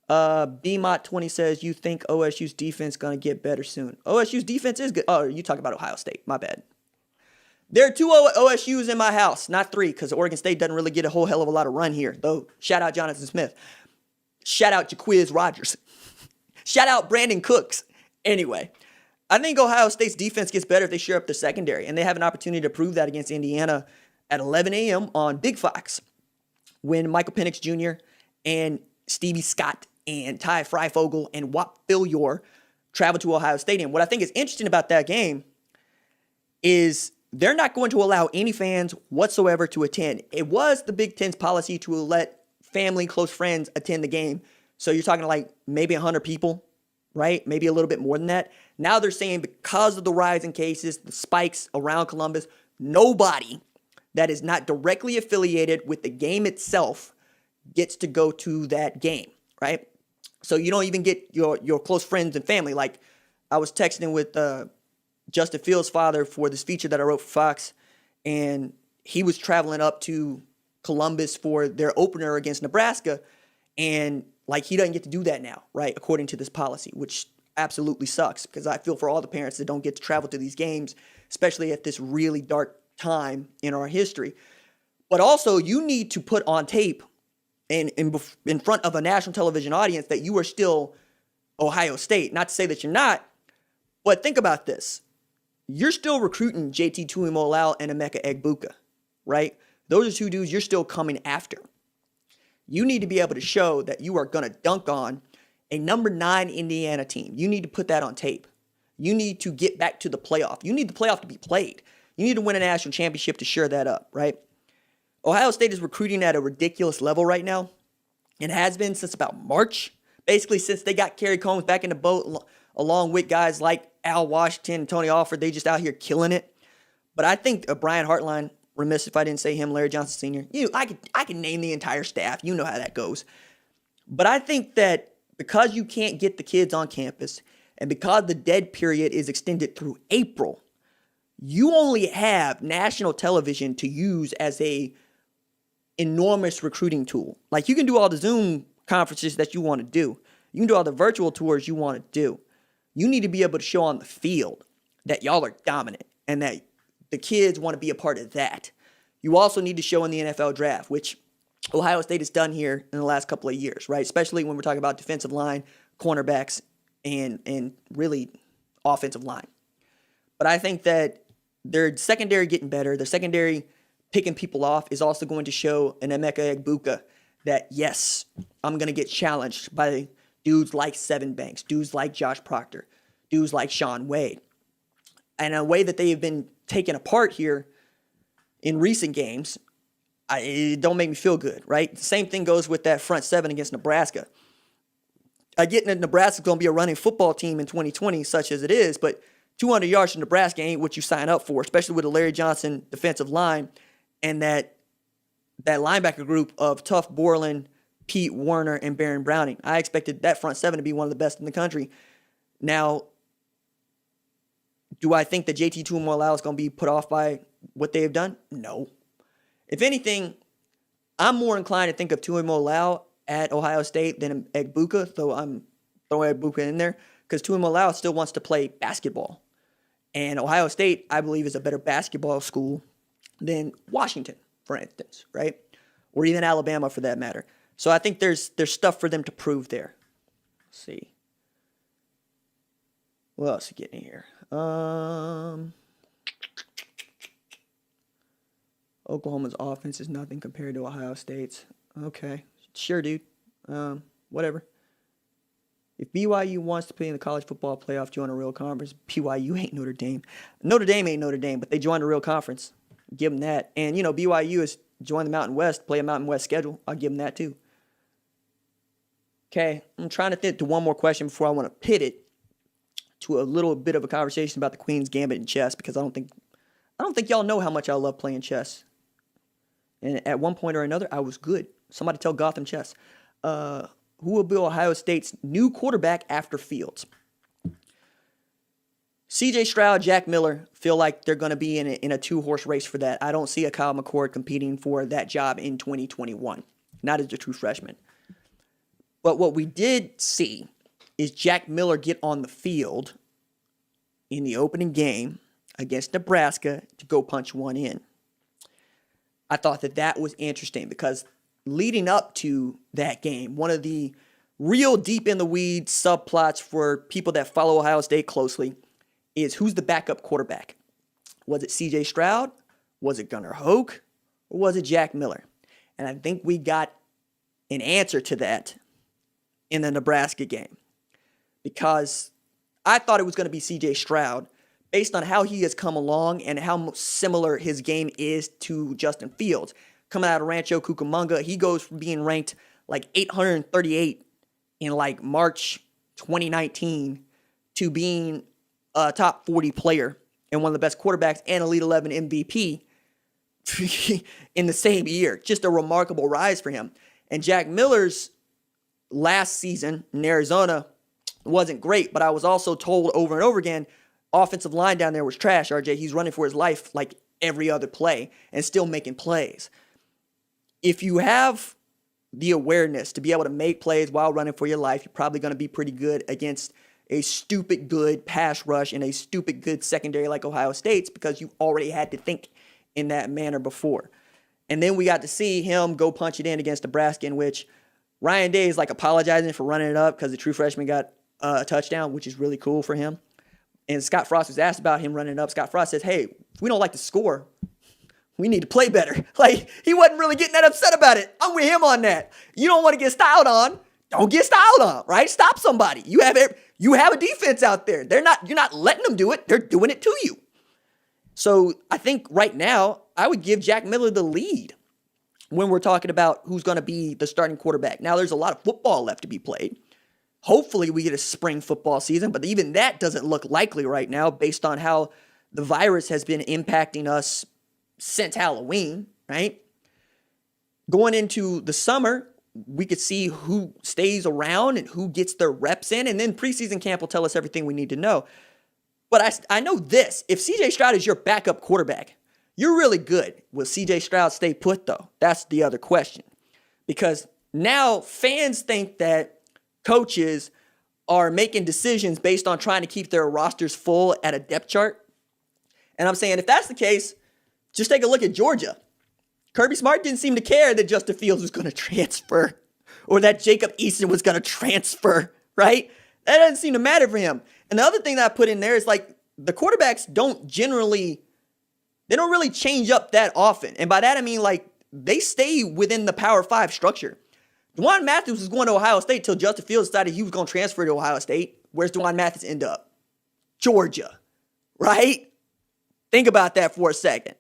BMOT20 says, you think OSU's defense going to get better soon? OSU's defense is good. Oh, you talking about Ohio State. My bad. There are two OSUs in my house, not three, because Oregon State doesn't really get a whole hell of a lot of run here. Though, shout out Jonathan Smith. Shout out Jaquiz Rogers. Shout out Brandon Cooks. Anyway, I think Ohio State's defense gets better if they shore up their secondary, and they have an opportunity to prove that against Indiana at 11 a.m. on Big Fox when Michael Penix Jr. and Stevie Scott and Ty Freifogel and Whop Philyor travel to Ohio Stadium. What I think is interesting about that game is they're not going to allow any fans whatsoever to attend. It was the Big Ten's policy to let family, close friends attend the game. So you're talking like maybe 100 people, right? Maybe a little bit more than that. Now they're saying because of the rise in cases, the spikes around Columbus, nobody that is not directly affiliated with the game itself gets to go to that game, right? So you don't even get your close friends and family. Like I was texting with Justin Fields' father for this feature that I wrote for Fox, and he was traveling up to Columbus for their opener against Nebraska, and like he doesn't get to do that now, right? According to this policy, which absolutely sucks because I feel for all the parents that don't get to travel to these games, especially at this really dark time in our history. But also, you need to put on tape and in front of a national television audience that you are still Ohio State. Not to say that you're not, but think about this. You're still recruiting JT Tuimoloau and Emeka Egbuka, right? Those are two dudes you're still coming after. You need to be able to show that you are going to dunk on a number 9 Indiana team. You need to put that on tape. You need to get back to the playoff. You need the playoff to be played. You need to win a national championship to shore that up, right? Ohio State is recruiting at a ridiculous level right now and has been since about March, basically since they got Kerry Combs back in the boat along with guys like Al Washington and Tony Alford. They just out here killing it. But I think Brian Hartline, remiss if I didn't say him, Larry Johnson Sr., I can name the entire staff. You know how that goes. But I think that because you can't get the kids on campus and because the dead period is extended through April, you only have national television to use as a enormous recruiting tool. Like you can do all the Zoom conferences that you want to do. You can do all the virtual tours you want to do. You need to be able to show on the field that y'all are dominant and that the kids want to be a part of that. You also need to show in the NFL draft, which Ohio State has done here in the last couple of years, right? Especially when we're talking about defensive line, cornerbacks, and really offensive line. But I think that their secondary getting better, their secondary picking people off is also going to show an Emeka Egbuka that, yes, I'm going to get challenged by dudes like Sevyn Banks, dudes like Josh Proctor, dudes like Shaun Wade. And a way that they have been taken apart here in recent games, it don't make me feel good, right? The same thing goes with that front seven against Nebraska. I get that Nebraska's going to be a running football team in 2020, such as it is, but 200 yards from Nebraska ain't what you sign up for, especially with a Larry Johnson defensive line and that linebacker group of Tuff Borland, Pete Werner, and Baron Browning. I expected that front seven to be one of the best in the country. Now, do I think that JT Tuimoloau is going to be put off by what they have done? No. If anything, I'm more inclined to think of Tuimoloau at Ohio State than Egbuka, though I'm throwing Egbuka in there, because Tuimoloau still wants to play basketball. And Ohio State, I believe, is a better basketball school than Washington, for instance, right? Or even Alabama, for that matter. So I think there's stuff for them to prove there. Let's see. What else is getting here? Oklahoma's offense is nothing compared to Ohio State's. Okay. Sure, dude. Whatever. If BYU wants to play in the college football playoff, join a real conference. BYU ain't Notre Dame. Notre Dame ain't Notre Dame, but they joined a real conference. Give them that. And, BYU has joined the Mountain West, play a Mountain West schedule. I'll give them that too. Okay, I'm trying to think to one more question before I want to pit it to a little bit of a conversation about the Queen's Gambit and chess, because I don't think y'all know how much I love playing chess. And at one point or another, I was good. Somebody tell Gotham Chess. Who will be Ohio State's new quarterback after Fields? C.J. Stroud, Jack Miller feel like they're going to be in a two-horse race for that. I don't see a Kyle McCord competing for that job in 2021. Not as a true freshman. But what we did see is Jack Miller get on the field in the opening game against Nebraska to go punch one in. I thought that was interesting because leading up to that game, one of the real deep in the weeds subplots for people that follow Ohio State closely is who's the backup quarterback. Was it C.J. Stroud? Was it Gunnar Hoke? Or was it Jack Miller? And I think we got an answer to that in the Nebraska game because I thought it was going to be C.J. Stroud based on how he has come along and how similar his game is to Justin Fields. Coming out of Rancho Cucamonga, he goes from being ranked like 838 in like March 2019 to being a top 40 player and one of the best quarterbacks and Elite 11 MVP in the same year. Just a remarkable rise for him. And Jack Miller's last season in Arizona wasn't great, but I was also told over and over again, offensive line down there was trash, RJ. He's running for his life like every other play and still making plays. If you have the awareness to be able to make plays while running for your life, you're probably going to be pretty good against a stupid good pass rush and a stupid good secondary like Ohio State's because you already had to think in that manner before. And then we got to see him go punch it in against Nebraska, in which Ryan Day is like apologizing for running it up because the true freshman got a touchdown, which is really cool for him. And Scott Frost was asked about him running it up. Scott Frost says, hey, if we don't like to score, we need to play better. Like, he wasn't really getting that upset about it. I'm with him on that. You don't want to get styled on. Don't get styled on, right? Stop somebody. You have a defense out there. You're not letting them do it. They're doing it to you. So I think right now, I would give Jack Miller the lead when we're talking about who's going to be the starting quarterback. Now, there's a lot of football left to be played. Hopefully, we get a spring football season, but even that doesn't look likely right now based on how the virus has been impacting us since Halloween, right? Going into the summer, we could see who stays around and who gets their reps in, and then preseason camp will tell us everything we need to know. But I know this. If C.J. Stroud is your backup quarterback, you're really good. Will C.J. Stroud stay put, though? That's the other question. Because now fans think that coaches are making decisions based on trying to keep their rosters full at a depth chart. And I'm saying if that's the case, just take a look at Georgia. Kirby Smart didn't seem to care that Justin Fields was going to transfer or that Jacob Eason was going to transfer, right? That doesn't seem to matter for him. And the other thing that I put in there is like the quarterbacks don't really change up that often. And by that, I mean like they stay within the Power 5 structure. Dwan Matthews was going to Ohio State until Justin Fields decided he was going to transfer to Ohio State. Where's Dwan Matthews end up? Georgia, right? Think about that for a second.